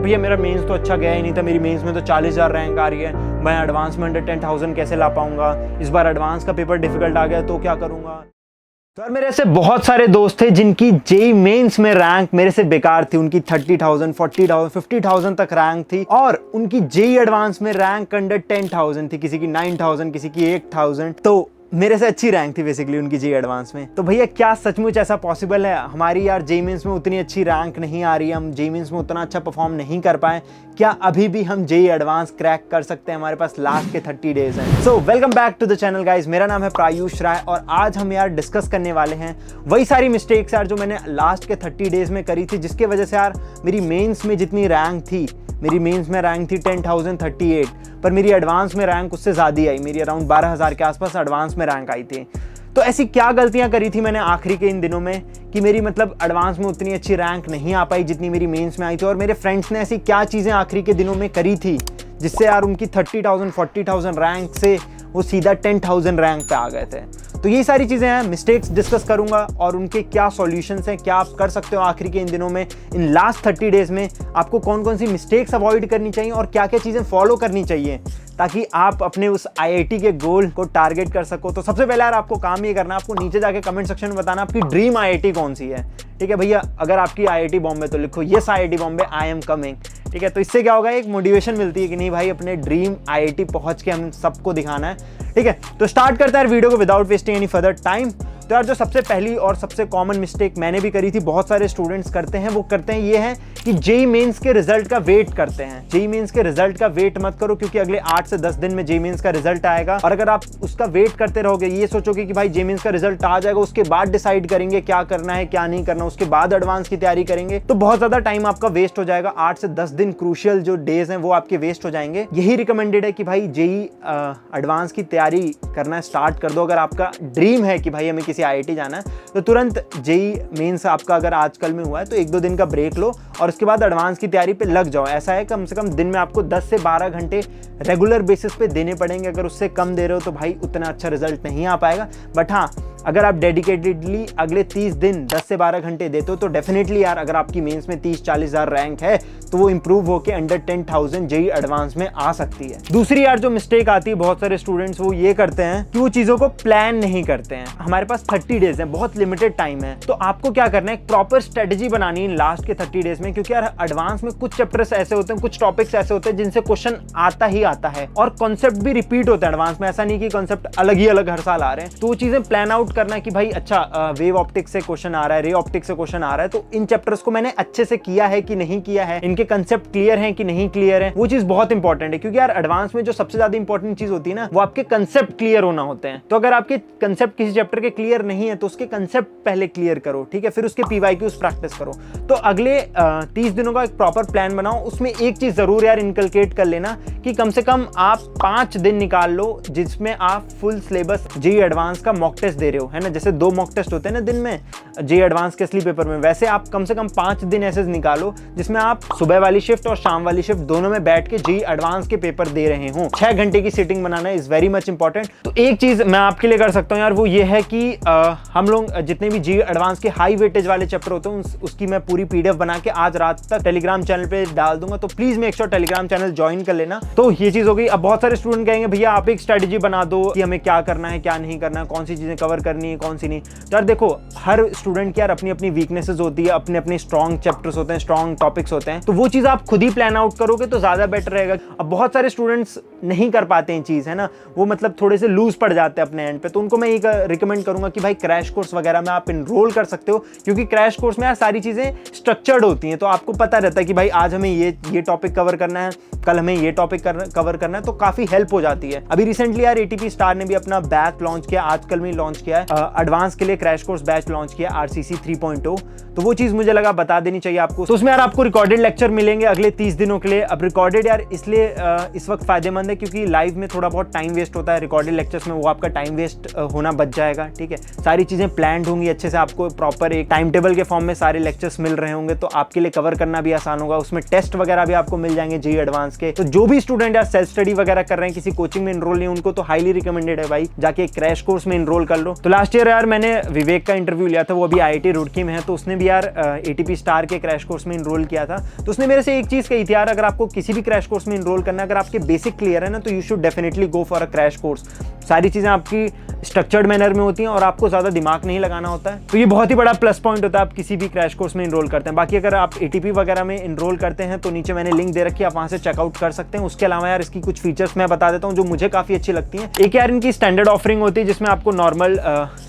भैया मेरा मेंस तो अच्छा गया ही नहीं था, मेरी मेंस में तो 40,000 रैंक आ रही है, मैं एडवांस में अंडर 10,000 कैसे ला पाऊंगा, इस बार एडवांस का पेपर डिफिकल्ट आ गया तो क्या करूंगा। तो यार मेरे ऐसे बहुत सारे दोस्त थे जिनकी जेई मेंस में रैंक मेरे से बेकार थी, उनकी 30,000, 40,000, 50,000 तक रैंक थी और उनकी जेई एडवांस में रैंक अंडर 10,000 थी, किसी की 9,000, किसी की 8,000। तो मेरे से अच्छी रैंक थी बेसिकली उनकी जेई एडवांस में। तो भैया क्या सचमुच ऐसा पॉसिबल है? हमारी यार जेई मेंस में उतनी अच्छी रैंक नहीं आ रही है, हम जेई मेंस में उतना अच्छा परफॉर्म नहीं कर पाए, क्या अभी भी हम जेई एडवांस क्रैक कर सकते हैं? हमारे पास लास्ट के 30 डेज हैं। So welcome back to the channel guys, मेरा नाम है प्रायुष राय और आज हम यार डिस्कस करने वाले हैं वही सारी मिस्टेक्स यार जो मैंने लास्ट के 30 डेज में करी थी, जिसके वजह से यार मेरी मेंस में जितनी रैंक थी, मेरी मेंस में रैंक थी 10,038, पर मेरी एडवांस में रैंक उससे ज़्यादा आई, मेरी अराउंड 12,000 के आसपास एडवांस में रैंक आई थी। तो ऐसी क्या गलतियां करी थी मैंने आखिरी के इन दिनों में कि मेरी मतलब एडवांस में उतनी अच्छी रैंक नहीं आ पाई जितनी मेरी मेंस में आई थी, और मेरे फ्रेंड्स ने ऐसी क्या चीज़ें आखिरी के दिनों में करी थी जिससे यार उनकी 30,000, 40,000 रैंक से वो सीधा 10,000 रैंक पे आ गए थे। तो ये सारी चीज़ें हैं, मिस्टेक्स डिस्कस करूंगा और उनके क्या सॉल्यूशंस हैं, क्या आप कर सकते हो आखिरी के इन दिनों में, इन लास्ट 30 डेज में आपको कौन कौन सी मिस्टेक्स अवॉइड करनी चाहिए और क्या क्या चीज़ें फॉलो करनी चाहिए ताकि आप अपने उस आईआईटी के गोल को टारगेट कर सको। तो सबसे पहले यार आपको काम ये करना है, आपको नीचे जाके कमेंट सेक्शन में बताना आपकी ड्रीम आईआईटी कौन सी है। ठीक है भैया, अगर आपकी आईआईटी बॉम्बे तो लिखो yes IIT Bombay, I am coming. ठीक है, तो इससे क्या होगा, एक मोटिवेशन मिलती है कि नहीं भाई अपने ड्रीम आईआईटी पहुंच के हम सबको दिखाना है। ठीक है, तो स्टार्ट करते हैं वीडियो को without wasting any further time. तो यार जो सबसे पहली और सबसे कॉमन मिस्टेक मैंने भी करी थी, बहुत सारे स्टूडेंट्स करते हैं, वो करते हैं ये है कि जेई मेंस के रिजल्ट का वेट करते हैं। जेई मेंस के रिजल्ट का वेट मत करो क्योंकि अगले 8 से 10 दिन में जेई मेंस का रिजल्ट आएगा, और अगर आप उसका वेट करते रहोगे, ये सोचोगे कि भाई जेई मेंस का रिजल्ट आ जाएगा उसके बाद डिसाइड करेंगे क्या करना है क्या नहीं करना, उसके बाद एडवांस की तैयारी करेंगे, तो बहुत ज्यादा टाइम आपका वेस्ट हो जाएगा। 8 से 10 दिन क्रूशियल जो डेज हैं वो आपके वेस्ट हो जाएंगे। यही रिकमेंडेड है कि भाई जेई एडवांस की तैयारी करना स्टार्ट कर दो। अगर आपका ड्रीम है कि भाई हमें किसी आईआईटी जाना है तो तुरंत जेई मेंस आपका अगर आजकल में हुआ है तो 1-2 दिन का ब्रेक लो और उसके बाद एडवांस की तैयारी पे लग जाओ। ऐसा है कम से कम दिन में आपको 10 से 12 घंटे रेगुलर बेसिस पे देने पड़ेंगे। अगर उससे कम दे रहे हो तो भाई उतना अच्छा रिजल्ट नहीं आ पाएगा, बट हाँ अगर आप डेडिकेटेडली अगले 30 दिन 10 से 12 घंटे देते हो तो डेफिनेटली यार अगर आपकी मेंस में 30-40 हज़ार रैंक है तो वो इंप्रूव होकर अंडर 10,000 जेई एडवांस में आ सकती है। दूसरी यार जो मिस्टेक आती है बहुत सारे स्टूडेंट्स वो ये करते हैं कि वो चीजों को प्लान नहीं करते हैं। हमारे पास 30 डेज है, बहुत लिमिटेड टाइम है, तो आपको क्या करना है, एक प्रॉपर स्ट्रेटेजी बनानी है लास्ट के 30 डेज में, क्योंकि यार एडवांस में कुछ चैप्टर्स ऐसे होते हैं, कुछ टॉपिक्स ऐसे होते हैं जिनसे क्वेश्चन आता ही आता है और कॉन्सेप्ट भी रिपीट होता है एडवांस में। ऐसा नहीं कि कॉन्सेप्ट अलग ही अलग हर साल आ रहे हैं, तो वो चीजें प्लान आउट करना है कि भाई अच्छा वेव ऑप्टिक्स से क्वेश्चन आ रहा है, रे ऑप्टिक्स से क्वेश्चन आ रहा है, तो इन चैप्टर्स को मैंने अच्छे से किया है कि नहीं किया है, इनके कंसेप्ट क्लियर हैं कि नहीं क्लियर है, वो चीज बहुत इंपॉर्टेंट है। क्योंकि यार एडवांस में जो सबसे ज्यादा इंपॉर्टेंट चीज होती है ना वो आपके कंसेप्ट क्लियर होना होते हैं। तो अगर आपके कंसेप्ट किसी चैप्टर के क्लियर नहीं है तो उसके कंसेप्ट पहले क्लियर करो, ठीक है, फिर उसके पीवाईक्यूज प्रैक्टिस करो। तो अगले 30 दिनों का एक प्रॉपर प्लान बनाओ, उसमें एक चीज जरूर यार इनकलकेट कर लेना कि कम से कम आप 5 दिन निकाल लो जिसमें आप फुल सिलेबस जेईई एडवांस का मॉक टेस्ट दे रहे हो, है ना। जैसे 2 मॉक टेस्ट होते हैं ना दिन में जेईई एडवांस के असली पेपर में, वैसे आप कम से कम 5 दिन ऐसे निकालो जिसमें आप सुबह वाली शिफ्ट और शाम वाली शिफ्ट दोनों में बैठ के जेईई एडवांस के पेपर दे रहे हो। 6 घंटे की सीटिंग बनाना इज वेरी मच इंपॉर्टेंट। तो एक चीज मैं आपके लिए कर सकता हूं यार, वो ये है कि हम लोग जितने भी जेईई एडवांस के हाई वेटेज वाले चैप्टर होते हैं उसकी मैं पूरी पीडीएफ बना के आज रात तक टेलीग्राम चैनल पे डाल दूंगा, तो please make sure Telegram channel join कर लेना। तो ये चीज हो गई। अब बहुत सारे स्टूडेंट कहेंगे भैया आप एक स्ट्रेटेजी बना दो कि हमें क्या करना है क्या नहीं करना है, कौन सी चीजें कवर करनी है कौन सी नहीं। यार देखो हर स्टूडेंट की यार अपनी अपनी वीकनेसेस होती है, अपने अपने स्ट्रॉन्ग चैप्टर्स होते हैं, स्ट्रॉन्ग टॉपिक्स होते हैं, तो वो चीज आप खुद ही प्लान आउट करोगे तो ज्यादा बेटर रहेगा। अब बहुत सारे स्टूडेंट्स नहीं कर पाते हैं चीज, है ना, वो मतलब थोड़े से लूज पड़ जाते हैं अपने एंड पे, तो उनको मैं एक रिकमेंड करूंगा कि भाई क्रैश कोर्स वगैरह में आप इनरोल कर सकते हो, क्योंकि क्रैश कोर्स में यार सारी चीजें स्ट्रक्चर्ड होती हैं, तो आपको पता रहता है कि भाई आज हमें ये टॉपिक कवर करना है, कल हमें ये टॉपिक कवर करना है, तो काफी हेल्प हो जाती है। अभी रिसेंटली यार एटीपी स्टार ने भी अपना बैच लॉन्च किया, आजकल में लॉन्च किया है, एडवांस के लिए क्रैश कोर्स बैच लॉन्च किया आरसीसी 3.0, तो वो चीज मुझे लगा बता देनी चाहिए आपको। तो उसमें यार आपको रिकॉर्डेड लेक्चर मिलेंगे अगले 30 दिनों के लिए। अब रिकॉर्डेड यार इसलिए इस वक्त फायदेमंद है क्योंकि लाइव में थोड़ा बहुत टाइम वेस्ट होता है, रिकॉर्डेड लेक्चर्स में वो आपका टाइम वेस्ट होना बच जाएगा। ठीक है, सारी चीजें प्लान्ड होंगी अच्छे से, आपको प्रॉपर एक टाइम टेबल के फॉर्म में सारे लेक्चर्स मिल रहे होंगे, तो आपके लिए कवर करना भी आसान होगा। उसमें टेस्ट वगैरह भी आपको मिल जाएंगे जेईई एडवांस के। तो जो भी स्टूडेंट यार सेल्फ स्टडी वगैरह कर रहे हैं, किसी कोचिंग में इनरोल नहीं, उनको तो हाईली रिकमेंडेड है भाई जाके क्रैश कोर्स में इनरोल कर लो। तो लास्ट ईयर यार मैंने विवेक का इंटरव्यू लिया था, वो अभी IIT रुड़की में है, तो उसने भी यार ATP स्टार के क्रैश कोर्स में इनरोल किया था। तो उसने मेरे से एक चीज़ कही थी यार, अगर आपको किसी भी क्रैश कोर्स में इनरोल करना है, अगर आपके बेसिक क्लियर है ना, तो you should definitely go for a crash course. सारी चीज़ें आपकी स्ट्रक्चर्ड मैनर में होती हैं और आपको ज़्यादा दिमाग नहीं लगाना होता है, तो ये बहुत ही बड़ा प्लस पॉइंट होता है आप किसी भी क्रैश कोर्स में इनरोल करते हैं। बाकी अगर आप ATP वगैरह में इनरोल करते हैं तो नीचे मैंने लिंक दे रखी है, आप वहाँ से चेकआउट कर सकते हैं। उसके अलावा यार इसकी कुछ फीचर्स मैं बता देता हूँ जो मुझे काफ़ी अच्छी लगती हैं। एक यार इनकी स्टैंडर्ड ऑफरिंग होती है जिसमें आपको नॉर्मल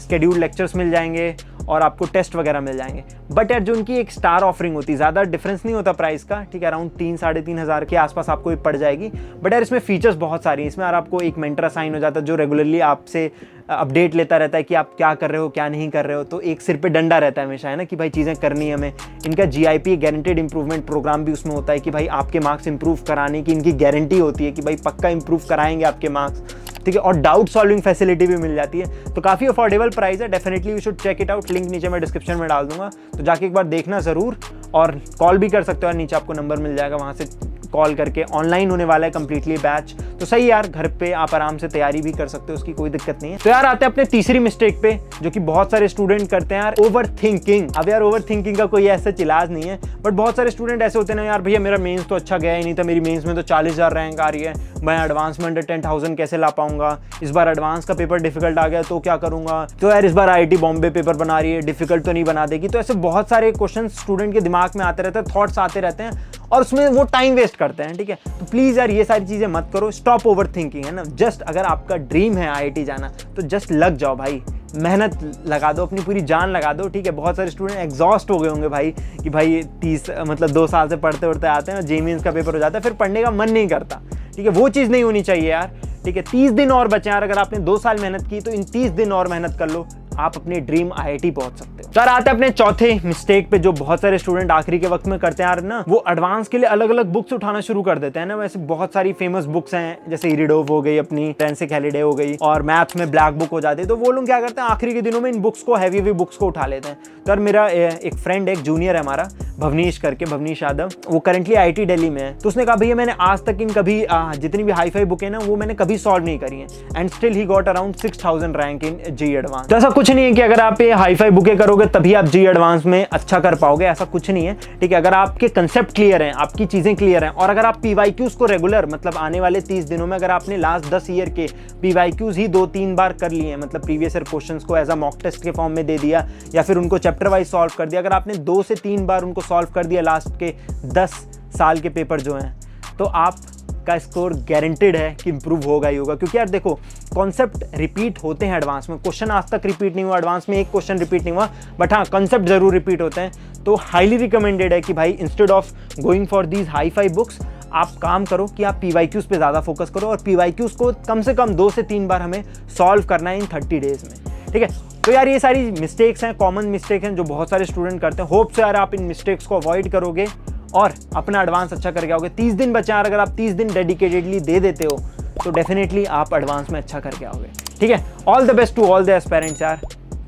शेड्यूल्ड लेक्चर्स मिल जाएंगे और आपको टेस्ट वगैरह मिल जाएंगे। बट यार जो उनकी एक स्टार ऑफरिंग होती है, ज़्यादा डिफरेंस नहीं होता प्राइस का, ठीक है, अराउंड 3-3.5 हज़ार के आसपास आपको ये पड़ जाएगी। बट यार इसमें फीचर्स बहुत सारी हैं। इसमें यार आपको एक मेंटर असाइन हो जाता है जो रेगुलरली आपसे अपडेट लेता रहता है कि आप क्या कर रहे हो क्या नहीं कर रहे हो, तो एक सिर पे डंडा रहता है हमेशा, है ना, कि भाई चीज़ें करनी है हमें। इनका GIP गारंटेड इंप्रूवमेंट प्रोग्राम भी उसमें होता है कि भाई आपके मार्क्स इंप्रूव कराने की इनकी गारंटी होती है कि भाई पक्का इंप्रूव कराएंगे आपके मार्क्स, ठीक है। और डाउट सॉल्विंग फैसिलिटी भी मिल जाती है, तो काफ़ी अफोर्डेबल प्राइस है। Definitely you should check it out. Link नीचे मैं डिस्क्रिप्शन में डाल दूंगा, तो जाके एक बार देखना ज़रूर। और कॉल भी कर सकते हो, और नीचे आपको नंबर मिल जाएगा, वहाँ से कॉल करके। ऑनलाइन होने वाला है कंप्लीटली बैच, तो सही यार, घर पे आप आराम से तैयारी भी कर सकते हो, उसकी कोई दिक्कत नहीं है। तो यार आते हैं अपने तीसरी मिस्टेक पे, जो कि बहुत सारे स्टूडेंट करते हैं यार, ओवर थिंकिंग। अब यार ओवर थिंकिंग का कोई ऐसा इलाज नहीं है, बट बहुत सारे स्टूडेंट ऐसे होते हैं ना यार, भैया मेरा मेंस तो अच्छा गया ही नहीं था, मेरी मेंस में तो 40,000 रैंक आ रही है, मैं एडवांस में अंडर 10,000 कैसे ला पाऊंगा, इस बार एडवांस का पेपर डिफिकल्ट आ गया तो क्या करूंगा, तो यार इस बार IIT बॉम्बे पेपर बना रही है, डिफिकल्ट तो नहीं बना देगी। तो ऐसे बहुत सारे क्वेश्चन स्टूडेंट के दिमाग में आते रहते हैं, थॉट्स आते रहते हैं, और उसमें वो टाइम वेस्ट करते हैं, ठीक है। तो प्लीज़ यार ये सारी चीज़ें मत करो, स्टॉप ओवर थिंकिंग, है ना। जस्ट अगर आपका ड्रीम है IIT जाना, तो जस्ट लग जाओ भाई, मेहनत लगा दो, अपनी पूरी जान लगा दो, ठीक है। बहुत सारे स्टूडेंट एग्जॉस्ट हो गए होंगे भाई कि भाई 2 साल से पढ़ते पढ़ते आते हैं और JEE का पेपर हो जाता है, फिर पढ़ने का मन नहीं करता, ठीक है। वो चीज़ नहीं होनी चाहिए यार, ठीक है। 30 दिन और बचे यार, अगर आपने 2 साल मेहनत की तो इन 30 दिन और मेहनत कर लो, आप अपने ड्रीम IIT पहुंच सकते हो। सर आते हैं अपने चौथे मिस्टेक पे, जो बहुत सारे स्टूडेंट आखिरी के वक्त में करते हैं यार ना, वो एडवांस के लिए अलग अलग बुक्स उठाना शुरू कर देते हैं ना। वैसे बहुत सारी फेमस बुक्स हैं, जैसे इरिडोव हो गई अपनी, टेंसिक हैलिडे हो गई, और मैथ्स में ब्लैक बुक हो जाती है। तो वो लोग क्या करते हैं, आखिरी के दिनों में इन बुक्स को, हैवी बुक्स को उठा लेते हैं। तो यार मेरा एक फ्रेंड, एक जूनियर है हमारा, भवनीश करके, भवनीश यादव, वो करंटली IIT दिल्ली में है। तो उसने कहा भैया मैंने आज तक इन कभी जितनी भी हाई फाई बुक है ना, वो मैंने कभी सॉल्व नहीं करी है, and still he got around 6,000 rank in JEE advance. तो ऐसा कुछ नहीं है कि अगर आप ये हाई फाई बुकें करोगे तभी आप JEE एडवांस में अच्छा कर पाओगे, ऐसा कुछ नहीं है, ठीक है। अगर आपके कंसेप्ट क्लियर हैं, आपकी चीजें क्लियर हैं, और अगर आप PYQs को रेगुलर, मतलब आने वाले 30 दिनों में अगर आपने लास्ट 10 ईयर के PYQs ही 2-3 बार कर लिए हैं, मतलब प्रीवियस ईयर क्वेश्चंस को एज अ मॉक टेस्ट के फॉर्म में दे दिया, या फिर उनको चैप्टर वाइज सॉल्व कर दिया, अगर आपने 2 से 3 बार उनको सॉल्व कर दिया लास्ट के 10 साल के पेपर जो हैं, तो आपका स्कोर गारंटेड है कि इंप्रूव होगा ही होगा। क्योंकि यार देखो, कॉन्सेप्ट रिपीट होते हैं एडवांस में, क्वेश्चन आज तक रिपीट नहीं हुआ, एडवांस में एक क्वेश्चन रिपीट नहीं हुआ, बट हाँ कॉन्सेप्ट जरूर रिपीट होते हैं। तो हाईली रिकमेंडेड है कि भाई instead of going for these hi fi books, आप काम करो कि आप PYQs पे ज़्यादा फोकस करो, और PYQs को कम से कम 2 से 3 बार हमें सॉल्व करना है इन 30 डेज में, ठीक है। तो यार ये सारी मिस्टेक्स हैं, कॉमन मिस्टेक हैं जो बहुत सारे स्टूडेंट करते हैं। होप से यार आप इन मिस्टेक्स को अवॉइड करोगे और अपना एडवांस अच्छा करके आओगे। 30 दिन बचे यार, अगर आप 30 दिन डेडिकेटेडली दे देते हो तो डेफिनेटली आप एडवांस में अच्छा करके आओगे, ठीक है। All the best to all the aspirants यार,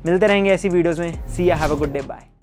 मिलते रहेंगे ऐसी वीडियोज़ में। See ya, have a good day, bye.